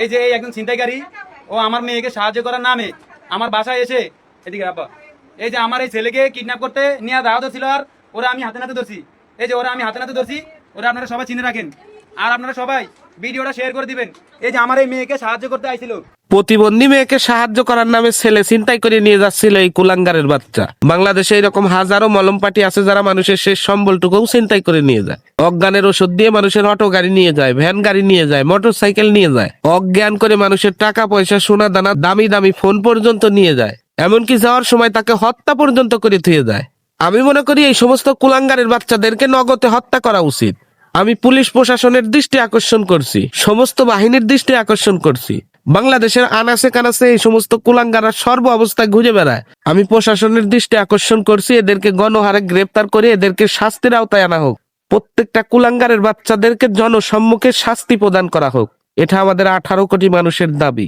এই যে এই একজন ছিনতাইকারী, ও আমার মেয়েকে সাহায্য করার নামে আমার বাসায় এসে, এদিকে আব্বা, এই যে আমার এই ছেলেকে কিডন্যাপ করতে নিয়ে দাওয়াত ছিল, আর ওরা আমি হাতে নাতে ধরছি। এই যে ওরা আমি হাতে নাতে ধরছি, ওরা আপনারা সবাই চিনে রাখেন, আর আপনারা সবাই ভিডিওটা শেয়ার করে দিবেন। এই যে আমার এই মেয়েকে সাহায্য করতে আইছিল। প্রতিবন্ধী মেয়েকে সাহায্য করার নামে ছেলে ছিনতাই করে নিয়ে যাচ্ছিল এই কুলাঙ্গারের বাচ্চা। বাংলাদেশে এরকম হাজারো মলম পার্টি আছে যারা মানুষের শেষ সম্বলটুকুও ছিনতাই করে নিয়ে যায়। অজ্ঞানের ওষুধ দিয়ে মানুষের অটো গাড়ি নিয়ে যায়, ভ্যান গাড়ি নিয়ে যায়, মোটর সাইকেল নিয়ে যায়, অজ্ঞান করে মানুষের টাকা পয়সা, সোনা দানা, দামি দামি ফোন পর্যন্ত নিয়ে যায়, এমনকি যাওয়ার সময় তাকে হত্যা পর্যন্ত করে থুয়ে যায়। আমি মনে করি এই সমস্ত কুলাঙ্গারের বাচ্চাদেরকে নগদে হত্যা করা উচিত। আমি পুলিশ প্রশাসনের দৃষ্টি আকর্ষণ করছি, সমস্ত বাহিনীর দৃষ্টি আকর্ষণ করছি। বাংলাদেশের আনাচে কানাচে এই সমস্ত কুলাঙ্গারা সর্ব অবস্থায় ঘুরে বেড়ায়। আমি প্রশাসনের দৃষ্টি আকর্ষণ করছি, এদেরকে গণহারে গ্রেপ্তার করে এদেরকে শাস্তির আওতায় আনা হোক। প্রত্যেকটা কুলাঙ্গারের বাচ্চাদেরকে জনসম্মুখে শাস্তি প্রদান করা হোক। এটা আমাদের 18 কোটি মানুষের দাবি।